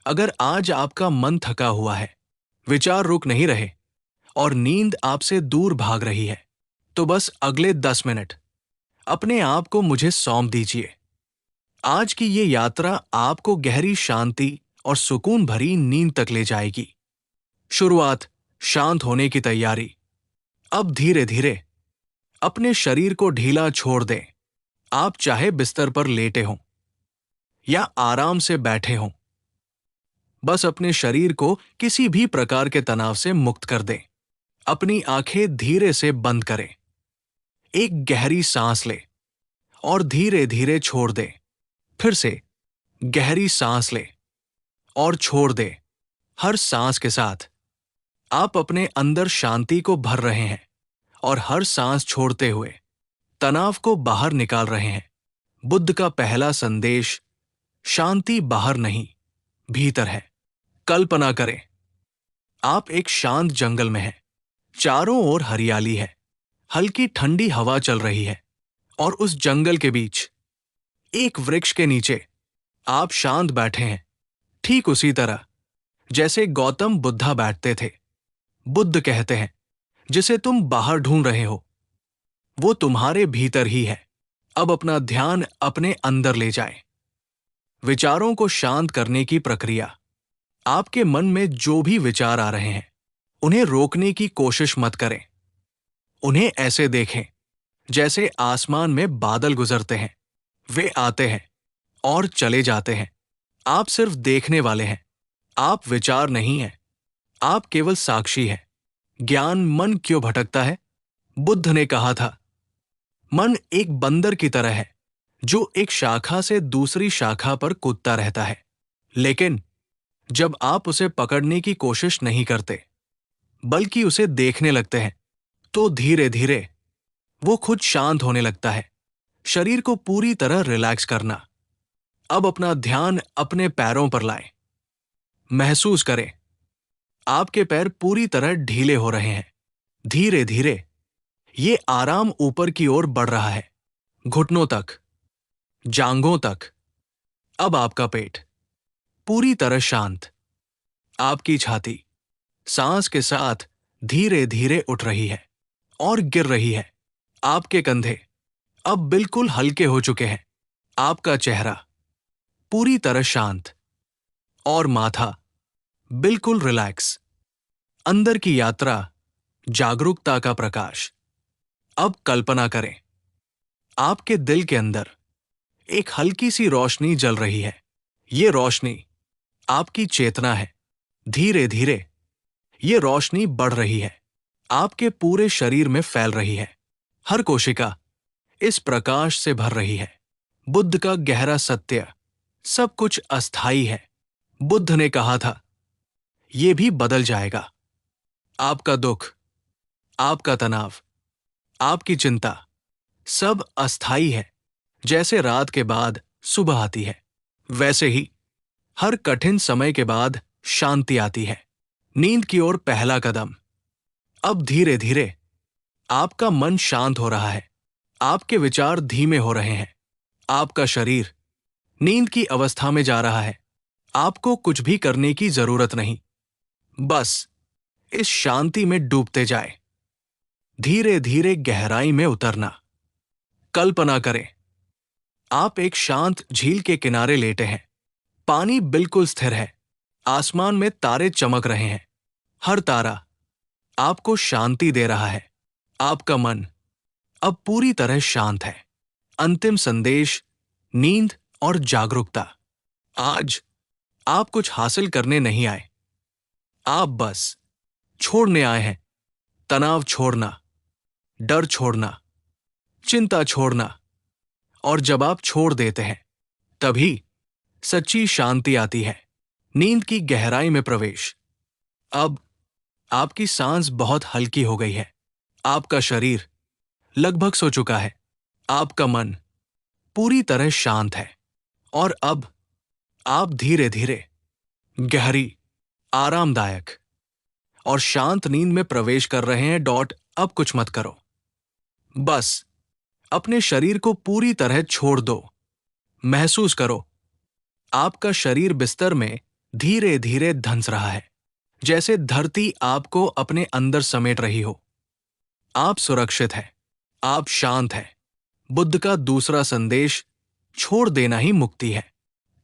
अगर आज आपका मन थका हुआ है, विचार रुक नहीं रहे और नींद आपसे दूर भाग रही है, तो बस अगले 10 मिनट अपने आप को मुझे सौंप दीजिए। आज की ये यात्रा आपको गहरी शांति और सुकून भरी नींद तक ले जाएगी। शुरुआत, शांत होने की तैयारी। अब धीरे धीरे अपने शरीर को ढीला छोड़ दें। आप चाहे बिस्तर पर लेटे हों या आराम से बैठे हों, बस अपने शरीर को किसी भी प्रकार के तनाव से मुक्त कर दें। अपनी आंखें धीरे से बंद करें। एक गहरी सांस लें और धीरे धीरे छोड़ दें। फिर से गहरी सांस लें और छोड़ दें। हर सांस के साथ आप अपने अंदर शांति को भर रहे हैं और हर सांस छोड़ते हुए तनाव को बाहर निकाल रहे हैं। बुद्ध का पहला संदेश, शांति बाहर नहीं, भीतर है। कल्पना करें, आप एक शांत जंगल में हैं। चारों ओर हरियाली है, हल्की ठंडी हवा चल रही है और उस जंगल के बीच एक वृक्ष के नीचे आप शांत बैठे हैं, ठीक उसी तरह जैसे गौतम बुद्धा बैठते थे। बुद्ध कहते हैं, जिसे तुम बाहर ढूंढ रहे हो वो तुम्हारे भीतर ही है। अब अपना ध्यान अपने अंदर ले जाएं। विचारों को शांत करने की प्रक्रिया। आपके मन में जो भी विचार आ रहे हैं, उन्हें रोकने की कोशिश मत करें। उन्हें ऐसे देखें जैसे आसमान में बादल गुजरते हैं। वे आते हैं और चले जाते हैं। आप सिर्फ देखने वाले हैं। आप विचार नहीं हैं, आप केवल साक्षी हैं। ज्ञान मन क्यों भटकता है? बुद्ध ने कहा था, मन एक बंदर की तरह है जो एक शाखा से दूसरी शाखा पर कूदता रहता है, लेकिन जब आप उसे पकड़ने की कोशिश नहीं करते बल्कि उसे देखने लगते हैं, तो धीरे धीरे वो खुद शांत होने लगता है। शरीर को पूरी तरह रिलैक्स करना। अब अपना ध्यान अपने पैरों पर लाएं। महसूस करें, आपके पैर पूरी तरह ढीले हो रहे हैं। धीरे धीरे ये आराम ऊपर की ओर बढ़ रहा है, घुटनों तक, जांघों तक। अब आपका पेट पूरी तरह शांत। आपकी छाती सांस के साथ धीरे धीरे उठ रही है और गिर रही है। आपके कंधे अब बिल्कुल हल्के हो चुके हैं। आपका चेहरा पूरी तरह शांत और माथा बिल्कुल रिलैक्स। अंदर की यात्रा, जागरूकता का प्रकाश। अब कल्पना करें, आपके दिल के अंदर एक हल्की सी रोशनी जल रही है। ये रोशनी आपकी चेतना है। धीरे धीरे ये रोशनी बढ़ रही है, आपके पूरे शरीर में फैल रही है। हर कोशिका इस प्रकाश से भर रही है। बुद्ध का गहरा सत्य, सब कुछ अस्थायी है। बुद्ध ने कहा था, ये भी बदल जाएगा। आपका दुख, आपका तनाव, आपकी चिंता, सब अस्थायी है। जैसे रात के बाद सुबह आती है, वैसे ही हर कठिन समय के बाद शांति आती है। नींद की ओर पहला कदम। अब धीरे धीरे आपका मन शांत हो रहा है। आपके विचार धीमे हो रहे हैं। आपका शरीर नींद की अवस्था में जा रहा है। आपको कुछ भी करने की जरूरत नहीं, बस इस शांति में डूबते जाए। धीरे धीरे गहराई में उतरना। कल्पना करें, आप एक शांत झील के किनारे लेटे हैं। पानी बिल्कुल स्थिर है। आसमान में तारे चमक रहे हैं। हर तारा आपको शांति दे रहा है। आपका मन अब पूरी तरह शांत है। अंतिम संदेश, नींद और जागरूकता। आज आप कुछ हासिल करने नहीं आए, आप बस छोड़ने आए हैं। तनाव छोड़ना, डर छोड़ना, चिंता छोड़ना। और जब आप छोड़ देते हैं, तभी सच्ची शांति आती है। नींद की गहराई में प्रवेश। अब आपकी सांस बहुत हल्की हो गई है। आपका शरीर लगभग सो चुका है। आपका मन पूरी तरह शांत है और अब आप धीरे धीरे गहरी, आरामदायक और शांत नींद में प्रवेश कर रहे हैं। अब कुछ मत करो, बस अपने शरीर को पूरी तरह छोड़ दो। महसूस करो, आपका शरीर बिस्तर में धीरे धीरे धंस रहा है, जैसे धरती आपको अपने अंदर समेट रही हो। आप सुरक्षित हैं, आप शांत हैं। बुद्ध का दूसरा संदेश, छोड़ देना ही मुक्ति है।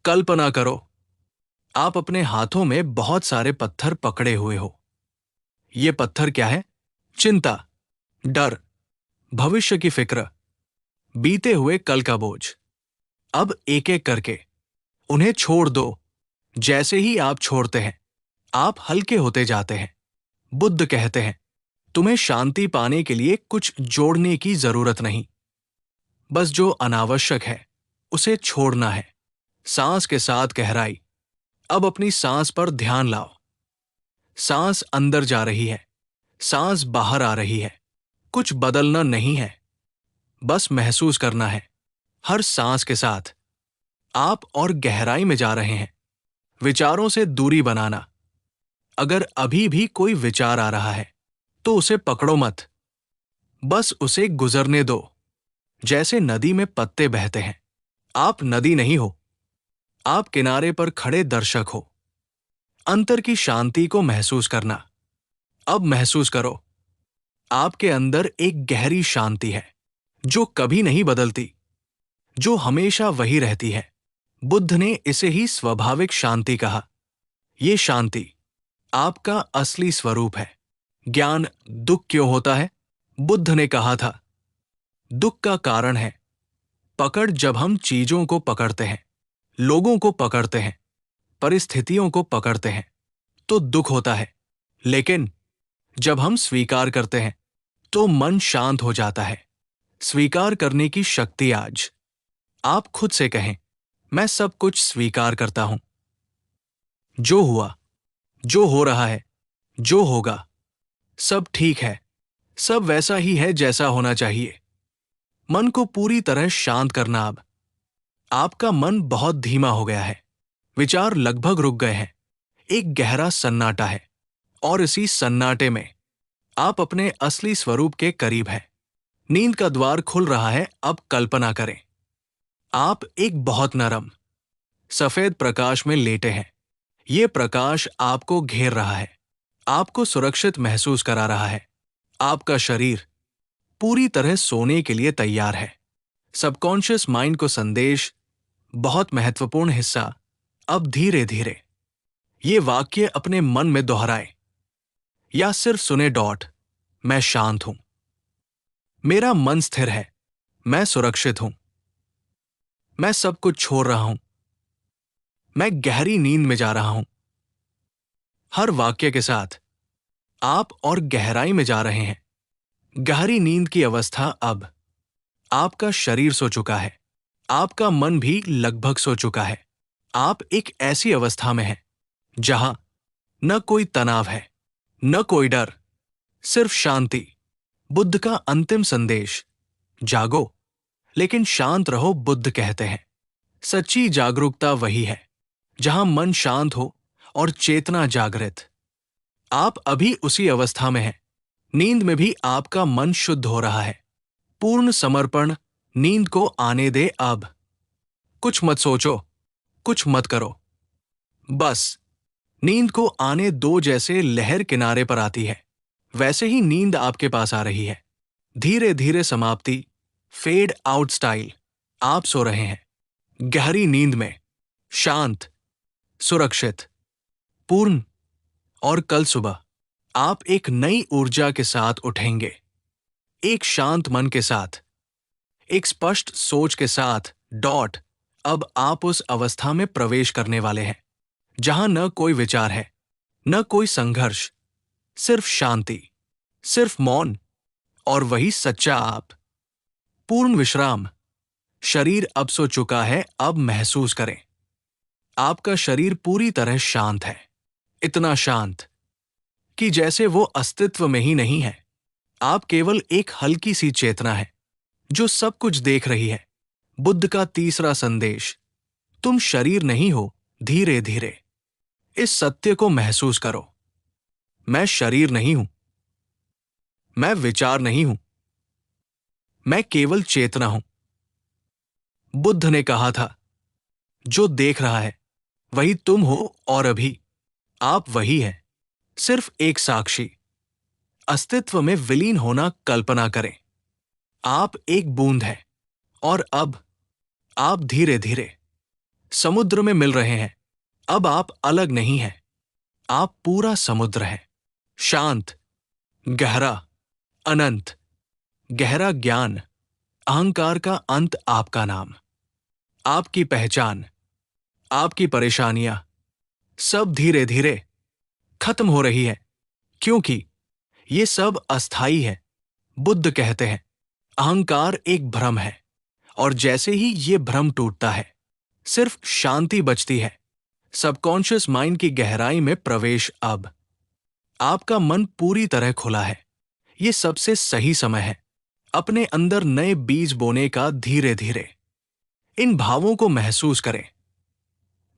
कल्पना करो, आप अपने हाथों में बहुत सारे पत्थर पकड़े हुए हो। ये पत्थर क्या है? चिंता, डर, भविष्य की फिक्र, बीते हुए कल का बोझ। अब एक एक करके उन्हें छोड़ दो। जैसे ही आप छोड़ते हैं, आप हल्के होते जाते हैं। बुद्ध कहते हैं, तुम्हें शांति पाने के लिए कुछ जोड़ने की जरूरत नहीं, बस जो अनावश्यक है उसे छोड़ना है। सांस के साथ गहराई। अब अपनी सांस पर ध्यान लाओ। सांस अंदर जा रही है, सांस बाहर आ रही है। कुछ बदलना नहीं है, बस महसूस करना है। हर सांस के साथ आप और गहराई में जा रहे हैं। विचारों से दूरी बनाना। अगर अभी भी कोई विचार आ रहा है तो उसे पकड़ो मत, बस उसे गुजरने दो। जैसे नदी में पत्ते बहते हैं। आप नदी नहीं हो, आप किनारे पर खड़े दर्शक हो। अंतर की शांति को महसूस करना। अब महसूस करो, आपके अंदर एक गहरी शांति है जो कभी नहीं बदलती, जो हमेशा वही रहती है। बुद्ध ने इसे ही स्वाभाविक शांति कहा। ये शांति आपका असली स्वरूप है। ज्ञान दुख क्यों होता है? बुद्ध ने कहा था, दुख का कारण है पकड़। जब हम चीजों को पकड़ते हैं, लोगों को पकड़ते हैं, परिस्थितियों को पकड़ते हैं, तो दुख होता है। लेकिन जब हम स्वीकार करते हैं तो मन शांत हो जाता है। स्वीकार करने की शक्ति आज। आप खुद से कहें, मैं सब कुछ स्वीकार करता हूं। जो हुआ, जो हो रहा है, जो होगा, सब ठीक है। सब वैसा ही है जैसा होना चाहिए। मन को पूरी तरह शांत करना। अब आपका मन बहुत धीमा हो गया है। विचार लगभग रुक गए हैं। एक गहरा सन्नाटा है और इसी सन्नाटे में आप अपने असली स्वरूप के करीब हैं। नींद का द्वार खुल रहा है। अब कल्पना करें, आप एक बहुत नरम सफेद प्रकाश में लेटे हैं। यह प्रकाश आपको घेर रहा है, आपको सुरक्षित महसूस करा रहा है। आपका शरीर पूरी तरह सोने के लिए तैयार है। सबकॉन्शियस माइंड को संदेश, बहुत महत्वपूर्ण हिस्सा। अब धीरे धीरे ये वाक्य अपने मन में दोहराए या सिर्फ सुने। मैं शांत हूं, मेरा मन स्थिर है, मैं सुरक्षित हूं, मैं सब कुछ छोड़ रहा हूं, मैं गहरी नींद में जा रहा हूं। हर वाक्य के साथ आप और गहराई में जा रहे हैं। गहरी नींद की अवस्था। अब आपका शरीर सो चुका है, आपका मन भी लगभग सो चुका है। आप एक ऐसी अवस्था में हैं जहां न कोई तनाव है, न कोई डर, सिर्फ शांति। बुद्ध का अंतिम संदेश, जागो लेकिन शांत रहो। बुद्ध कहते हैं, सच्ची जागरूकता वही है जहां मन शांत हो और चेतना जागृत। आप अभी उसी अवस्था में हैं। नींद में भी आपका मन शुद्ध हो रहा है। पूर्ण समर्पण। नींद को आने दे। अब कुछ मत सोचो, कुछ मत करो, बस नींद को आने दो। जैसे लहर किनारे पर आती है, वैसे ही नींद आपके पास आ रही है। धीरे धीरे समाप्ति, फेड आउट स्टाइल। आप सो रहे हैं गहरी नींद में, शांत, सुरक्षित, पूर्ण। और कल सुबह आप एक नई ऊर्जा के साथ उठेंगे, एक शांत मन के साथ, एक स्पष्ट सोच के साथ। अब आप उस अवस्था में प्रवेश करने वाले हैं जहां न कोई विचार है, न कोई संघर्ष, सिर्फ शांति, सिर्फ मौन और वही सच्चा आप। पूर्ण विश्राम। शरीर अब सो चुका है। अब महसूस करें, आपका शरीर पूरी तरह शांत है, इतना शांत कि जैसे वो अस्तित्व में ही नहीं है। आप केवल एक हल्की सी चेतना है जो सब कुछ देख रही है। बुद्ध का तीसरा संदेश, तुम शरीर नहीं हो। धीरे धीरे इस सत्य को महसूस करो, मैं शरीर नहीं हूं, मैं विचार नहीं हूं, मैं केवल चेतना हूं। बुद्ध ने कहा था, जो देख रहा है वही तुम हो और अभी आप वही हैं, सिर्फ एक साक्षी। अस्तित्व में विलीन होना कल्पना करें। आप एक बूंद हैं और अब आप धीरे धीरे समुद्र में मिल रहे हैं। अब आप अलग नहीं हैं, आप पूरा समुद्र हैं। शांत, गहरा, अनंत, गहरा ज्ञान, अहंकार का अंत आपका नाम। आपकी पहचान, आपकी परेशानियां सब धीरे धीरे खत्म हो रही है, क्योंकि ये सब अस्थाई है। बुद्ध कहते हैं अहंकार एक भ्रम है, और जैसे ही ये भ्रम टूटता है सिर्फ शांति बचती है। सबकॉन्शियस माइंड की गहराई में प्रवेश। अब आपका मन पूरी तरह खुला है। ये सबसे सही समय है अपने अंदर नए बीज बोने का। धीरे धीरे इन भावों को महसूस करें।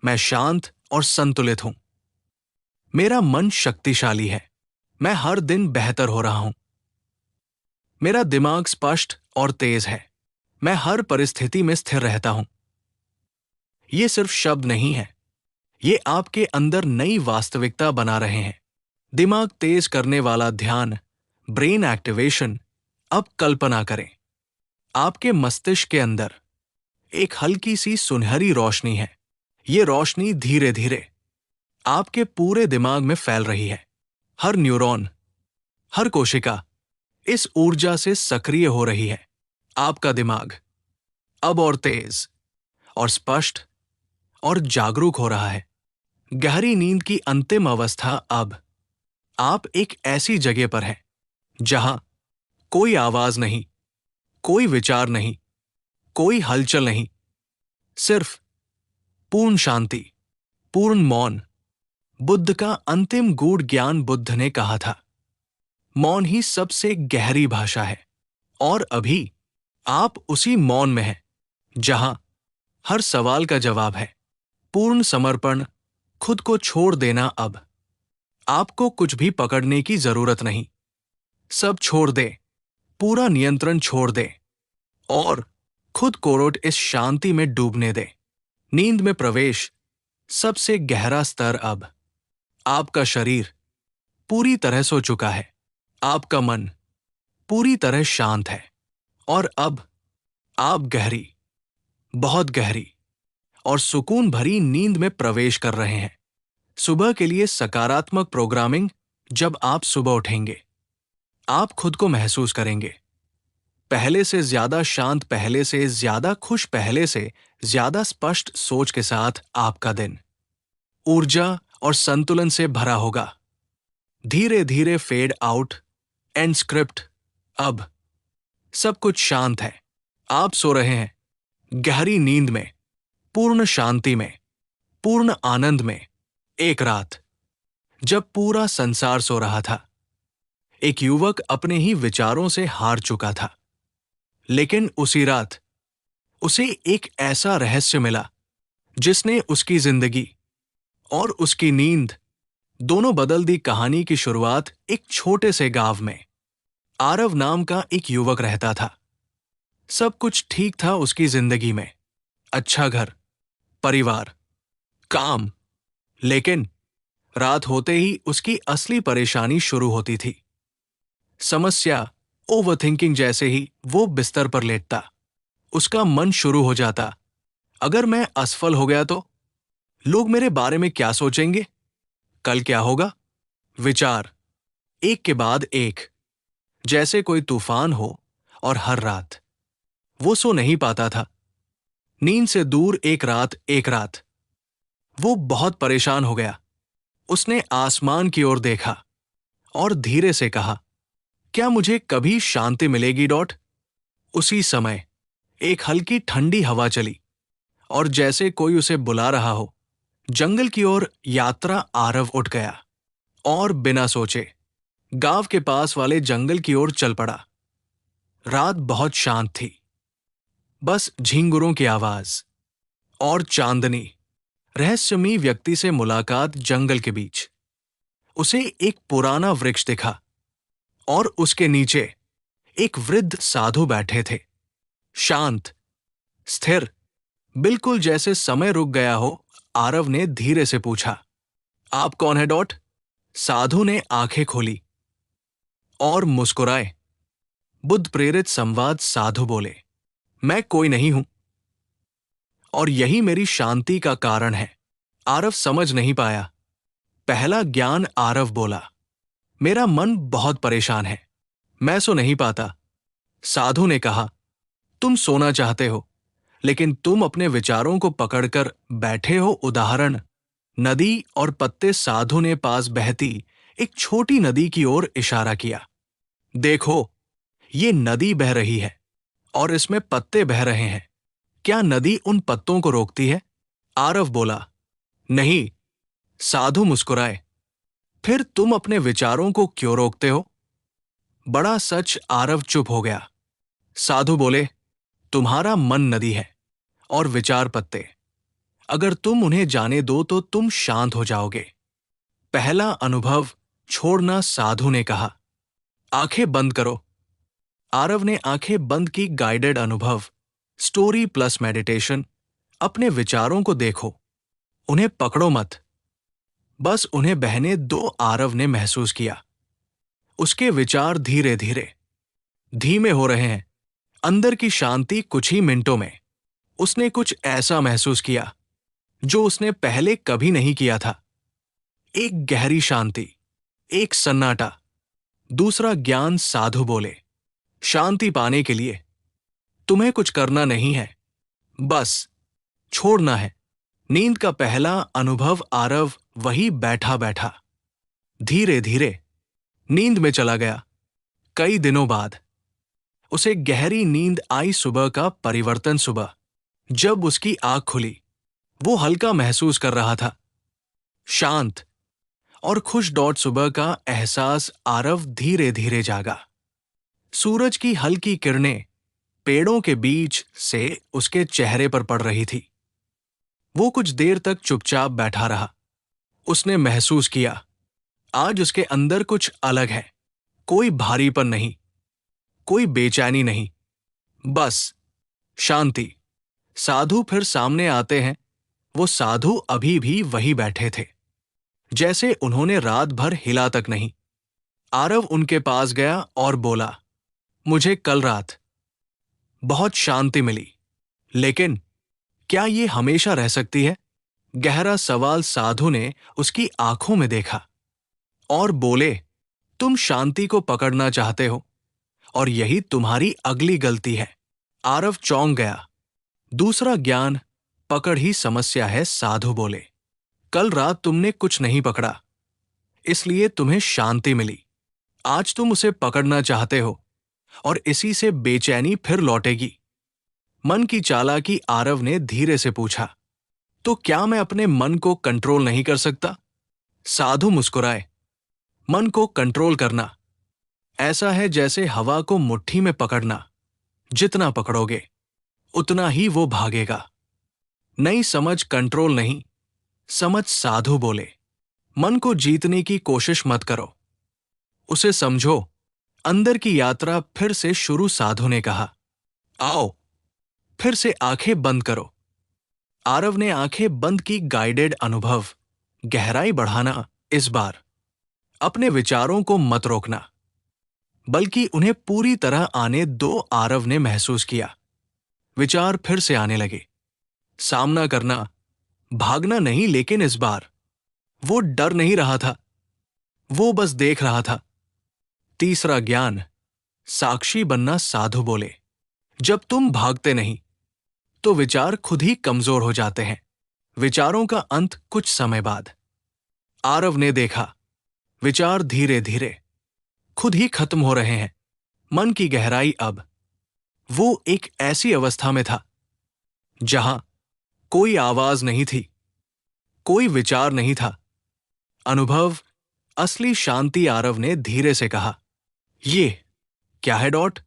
मैं शांत और संतुलित हूं। मेरा मन शक्तिशाली है। मैं हर दिन बेहतर हो रहा हूं। मेरा दिमाग स्पष्ट और तेज है। मैं हर परिस्थिति में स्थिर रहता हूं। ये सिर्फ शब्द नहीं है, ये आपके अंदर नई वास्तविकता बना रहे हैं। दिमाग तेज करने वाला ध्यान, ब्रेन एक्टिवेशन। अब कल्पना करें, आपके मस्तिष्क के अंदर एक हल्की सी सुनहरी रोशनी है। ये रोशनी धीरे धीरे आपके पूरे दिमाग में फैल रही है। हर न्यूरॉन, हर कोशिका इस ऊर्जा से सक्रिय हो रही है। आपका दिमाग अब और तेज और स्पष्ट और जागरूक हो रहा है। गहरी नींद की अंतिम अवस्था। अब आप एक ऐसी जगह पर हैं जहां कोई आवाज नहीं, कोई विचार नहीं, कोई हलचल नहीं, सिर्फ पूर्ण शांति, पूर्ण मौन। बुद्ध का अंतिम गूढ़ ज्ञान। बुद्ध ने कहा था मौन ही सबसे गहरी भाषा है। और अभी आप उसी मौन में हैं जहां हर सवाल का जवाब है। पूर्ण समर्पण, खुद को छोड़ देना। अब आपको कुछ भी पकड़ने की जरूरत नहीं। सब छोड़ दे, पूरा नियंत्रण छोड़ दे और खुद को इस शांति में डूबने दे। नींद में प्रवेश, सबसे गहरा स्तर। अब आपका शरीर पूरी तरह सो चुका है। आपका मन पूरी तरह शांत है और अब आप गहरी, बहुत गहरी और सुकून भरी नींद में प्रवेश कर रहे हैं। सुबह के लिए सकारात्मक प्रोग्रामिंग। जब आप सुबह उठेंगे, आप खुद को महसूस करेंगे पहले से ज्यादा शांत, पहले से ज्यादा खुश, पहले से ज्यादा स्पष्ट सोच के साथ। आपका दिन ऊर्जा और संतुलन से भरा होगा। धीरे धीरे फेड आउट, एंड स्क्रिप्ट। अब सब कुछ शांत है। आप सो रहे हैं गहरी नींद में, पूर्ण शांति में, पूर्ण आनंद में। एक रात जब पूरा संसार सो रहा था, एक युवक अपने ही विचारों से हार चुका था। लेकिन उसी रात उसे एक ऐसा रहस्य मिला जिसने उसकी जिंदगी और उसकी नींद दोनों बदल दी। कहानी की शुरुआत एक छोटे से गांव में आरव नाम का एक युवक रहता था। सब कुछ ठीक था उसकी जिंदगी में, अच्छा घर, परिवार, काम। लेकिन रात होते ही उसकी असली परेशानी शुरू होती थी। समस्या ओवरथिंकिंग। जैसे ही वो बिस्तर पर लेटता, उसका मन शुरू हो जाता, अगर मैं असफल हो गया तो? लोग मेरे बारे में क्या सोचेंगे? कल क्या होगा? विचार एक के बाद एक, जैसे कोई तूफान हो। और हर रात वो सो नहीं पाता था। नींद से दूर। एक रात वो बहुत परेशान हो गया। उसने आसमान की ओर देखा और धीरे से कहा, क्या मुझे कभी शांति मिलेगी? उसी समय एक हल्की ठंडी हवा चली और जैसे कोई उसे बुला रहा हो, जंगल की ओर यात्रा। आरव उठ गया और बिना सोचे गांव के पास वाले जंगल की ओर चल पड़ा। रात बहुत शांत थी, बस झिंगुरों की आवाज और चांदनी। रहस्यमयी व्यक्ति से मुलाकात। जंगल के बीच उसे एक पुराना वृक्ष दिखा और उसके नीचे एक वृद्ध साधु बैठे थे, शांत, स्थिर, बिल्कुल जैसे समय रुक गया हो। आरव ने धीरे से पूछा। आप कौन है डॉट? साधु ने आंखें खोली और मुस्कुराए। बुद्ध प्रेरित संवाद साधु बोले, मैं कोई नहीं हूं और यही मेरी शांति का कारण है। आरव समझ नहीं पाया। पहला ज्ञान आरव बोला, मेरा मन बहुत परेशान है, मैं सो नहीं पाता। साधु ने कहा, तुम सोना चाहते हो, लेकिन तुम अपने विचारों को पकड़कर बैठे हो। उदाहरण, नदी और पत्ते। साधु ने पास बहती एक छोटी नदी की ओर इशारा किया। देखो, ये नदी बह रही है और इसमें पत्ते बह रहे हैं। क्या नदी उन पत्तों को रोकती है? आरव बोला, नहीं। साधु मुस्कुराए, फिर तुम अपने विचारों को क्यों रोकते हो? बड़ा सच। आरव चुप हो गया। साधु बोले, तुम्हारा मन नदी है और विचार पत्ते। अगर तुम उन्हें जाने दो तो तुम शांत हो जाओगे। पहला अनुभव छोड़ना। साधु ने कहा, आंखें बंद करो। आरव ने आंखें बंद की। गाइडेड अनुभव, स्टोरी प्लस मेडिटेशन। अपने विचारों को देखो, उन्हें पकड़ो मत, बस उन्हें बहने दो। आरव ने महसूस किया, उसके विचार धीरे धीरे धीमे हो रहे हैं। अंदर की शांति कुछ ही मिनटों में। उसने कुछ ऐसा महसूस किया जो उसने पहले कभी नहीं किया था। एक गहरी शांति, एक सन्नाटा। दूसरा ज्ञान। साधु बोले, शांति पाने के लिए तुम्हें कुछ करना नहीं है, बस छोड़ना है। नींद का पहला अनुभव। आरव वही बैठा बैठा धीरे धीरे नींद में चला गया। कई दिनों बाद उसे गहरी नींद आई। सुबह का परिवर्तन। सुबह जब उसकी आंख खुली, वो हल्का महसूस कर रहा था, शांत और खुश। सुबह का एहसास। आरव धीरे धीरे जागा। सूरज की हल्की किरणें पेड़ों के बीच से उसके चेहरे पर पड़ रही थी। वो कुछ देर तक चुपचाप बैठा रहा। उसने महसूस किया, आज उसके अंदर कुछ अलग है। कोई भारीपन नहीं, कोई बेचैनी नहीं, बस शांति। साधु फिर सामने आते हैं। वो साधु अभी भी वही बैठे थे, जैसे उन्होंने रात भर हिला तक नहीं। आरव उनके पास गया और बोला, मुझे कल रात बहुत शांति मिली, लेकिन क्या ये हमेशा रह सकती है? गहरा सवाल। साधु ने उसकी आंखों में देखा और बोले, तुम शांति को पकड़ना चाहते हो और यही तुम्हारी अगली गलती है। आरव चौंक गया। दूसरा ज्ञान, पकड़ ही समस्या है। साधु बोले, कल रात तुमने कुछ नहीं पकड़ा, इसलिए तुम्हें शांति मिली। आज तुम उसे पकड़ना चाहते हो और इसी से बेचैनी फिर लौटेगी। मन की चालाकी। आरव ने धीरे से पूछा, तो क्या मैं अपने मन को कंट्रोल नहीं कर सकता? साधु मुस्कुराए, मन को कंट्रोल करना ऐसा है जैसे हवा को मुट्ठी में पकड़ना। जितना पकड़ोगे उतना ही वो भागेगा। नई समझ, कंट्रोल नहीं, समझ। साधु बोले, मन को जीतने की कोशिश मत करो, उसे समझो। अंदर की यात्रा फिर से शुरू। साधु ने कहा, आओ फिर से आंखें बंद करो। आरव ने आंखें बंद की। गाइडेड अनुभव, गहराई बढ़ाना। इस बार अपने विचारों को मत रोकना, बल्कि उन्हें पूरी तरह आने दो। आरव ने महसूस किया, विचार फिर से आने लगे। सामना करना, भागना नहीं, लेकिन इस बार वो डर नहीं रहा था, वो बस देख रहा था। तीसरा ज्ञान, साक्षी बनना। साधु बोले, जब तुम भागते नहीं तो विचार खुद ही कमजोर हो जाते हैं। विचारों का अंत कुछ समय बाद। आरव ने देखा, विचार धीरे धीरे खुद ही खत्म हो रहे हैं। मन की गहराई। अब वो एक ऐसी अवस्था में था जहां कोई आवाज नहीं थी, कोई विचार नहीं था। अनुभव, असली शांति। आरव ने धीरे से कहा, ये क्या है डॉट?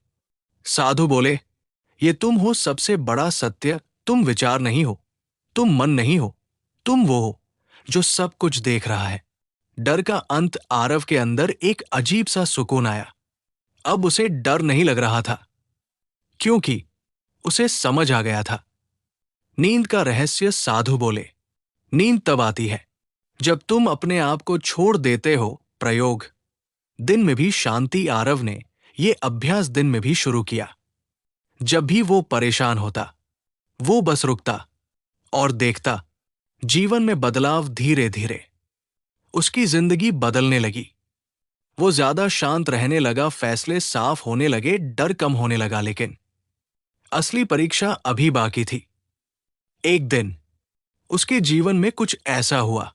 साधु बोले, ये तुम हो सबसे बड़ा सत्य। तुम विचार नहीं हो, तुम मन नहीं हो, तुम वो हो जो सब कुछ देख रहा है। डर का अंत। आरव के अंदर एक अजीब सा सुकून आया। अब उसे डर नहीं लग रहा था, क्योंकि उसे समझ आ गया था। नींद का रहस्य। साधु बोले, नींद तब आती है जब तुम अपने आप को छोड़ देते हो। प्रयोग। दिन में भी शांति आरव ने ये अभ्यास दिन में भी शुरू किया। जब भी वो परेशान होता, वो बस रुकता और देखता। जीवन में बदलाव धीरे धीरे। उसकी जिंदगी बदलने लगी। वो ज्यादा शांत रहने लगा, फैसले साफ होने लगे, डर कम होने लगा। लेकिन असली परीक्षा अभी बाकी थी। एक दिन उसके जीवन में कुछ ऐसा हुआ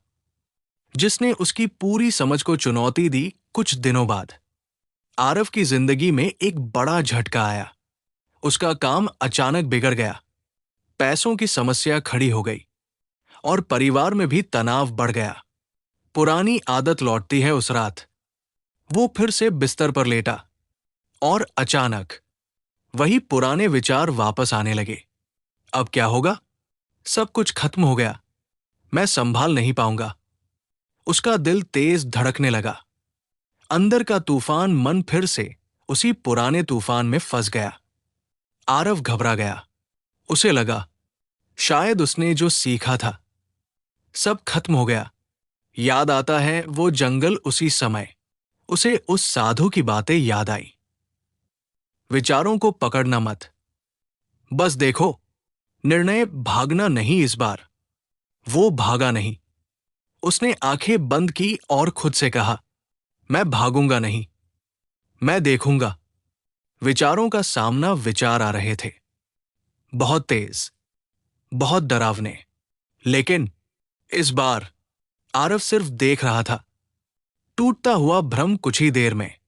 जिसने उसकी पूरी समझ को चुनौती दी। कुछ दिनों बाद आरव की जिंदगी में एक बड़ा झटका आया। उसका काम अचानक बिगड़ गया। पैसों की समस्या खड़ी हो गई और परिवार में भी तनाव बढ़ गया। पुरानी आदत लौटती है उस रात। वो फिर से बिस्तर पर लेटा और अचानक वही पुराने विचार वापस आने लगे। अब क्या होगा? सब कुछ खत्म हो गया। मैं संभाल नहीं पाऊंगा। उसका दिल तेज धड़कने लगा। अंदर का तूफान, मन फिर से उसी पुराने तूफान में फंस गया। आरव घबरा गया। उसे लगा शायद उसने जो सीखा था सब खत्म हो गया। याद आता है वो जंगल, उसी समय उसे उस साधु की बातें याद आई। विचारों को पकड़ना मत, बस देखो। निर्णय भागना नहीं इस बार। वो भागा नहीं। उसने आंखें बंद की और खुद से कहा, मैं भागूंगा नहीं, मैं देखूंगा। विचारों का सामना विचार आ रहे थे, बहुत तेज, बहुत डरावने। लेकिन इस बार आरव सिर्फ देख रहा था। टूटता हुआ भ्रम कुछ ही देर में।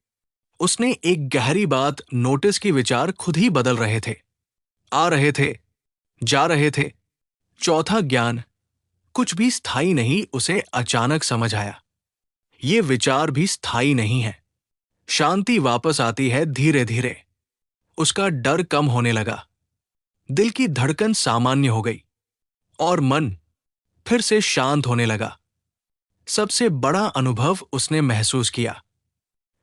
उसने एक गहरी बात नोटिस की। विचार खुद ही बदल रहे थे, आ रहे थे, जा रहे थे। चौथा ज्ञान, कुछ भी स्थायी नहीं। उसे अचानक समझ आया, ये विचार भी स्थायी नहीं है। शांति वापस आती है धीरे धीरे। उसका डर कम होने लगा। दिल की धड़कन सामान्य हो गई और मन फिर से शांत होने लगा। सबसे बड़ा अनुभव उसने महसूस किया,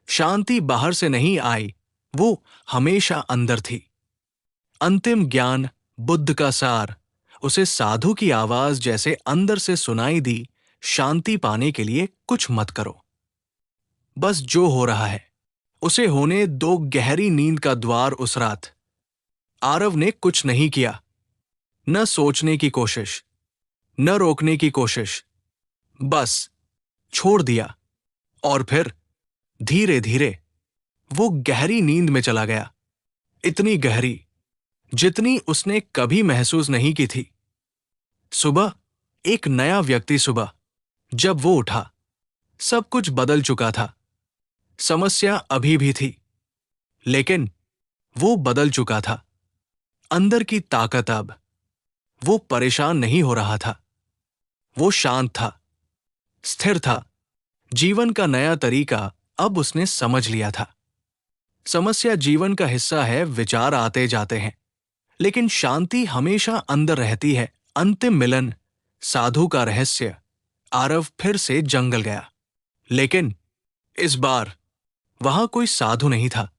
शांति बाहर से नहीं आई, वो हमेशा अंदर थी। अंतिम ज्ञान, बुद्ध का सार, उसे साधु की आवाज जैसे अंदर से सुनाई दी। शांति पाने के लिए कुछ मत करो, बस जो हो रहा है उसे होने दो। गहरी नींद का द्वार उस रात। आरव ने कुछ नहीं किया, न सोचने की कोशिश, न रोकने की कोशिश, बस छोड़ दिया। और फिर धीरे धीरे वो गहरी नींद में चला गया। इतनी गहरी जितनी उसने कभी महसूस नहीं की थी। सुबह एक नया व्यक्ति। सुबह जब वो उठा, सब कुछ बदल चुका था। समस्या अभी भी थी, लेकिन वो बदल चुका था। अंदर की ताकत अब। वो परेशान नहीं हो रहा था, वो शांत था, स्थिर था। जीवन का नया तरीका अब उसने समझ लिया था। समस्या जीवन का हिस्सा है, विचार आते जाते हैं, लेकिन शांति हमेशा अंदर रहती है। अंतिम मिलन, साधु का रहस्य। आरव फिर से जंगल गया, लेकिन इस बार वहां कोई साधु नहीं था।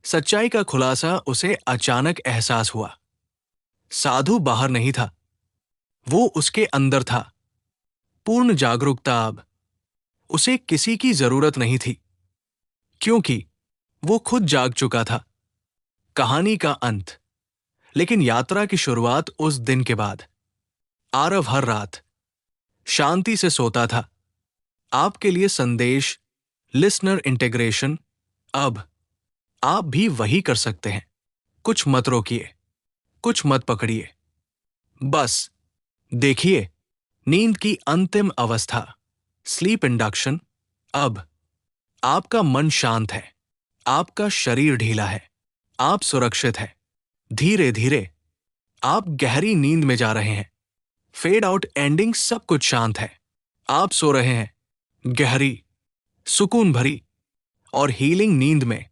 सच्चाई का खुलासा उसे अचानक एहसास हुआ। साधु बाहर नहीं था, वो उसके अंदर था। पूर्ण जागरूकता। अब उसे किसी की जरूरत नहीं थी, क्योंकि वो खुद जाग चुका था। कहानी का अंत, लेकिन यात्रा की शुरुआत उस दिन के बाद। आरव हर रात शांति से सोता था। आपके लिए संदेश, लिसनर इंटीग्रेशन। अब आप भी वही कर सकते हैं। कुछ मत रोकिए, कुछ मत पकड़िए, बस देखिए। नींद की अंतिम अवस्था, स्लीप इंडक्शन। अब आपका मन शांत है, आपका शरीर ढीला है, आप सुरक्षित हैं। धीरे धीरे आप गहरी नींद में जा रहे हैं। फेड आउट एंडिंग, सब कुछ शांत है। आप सो रहे हैं गहरी, सुकून भरी और हीलिंग नींद में।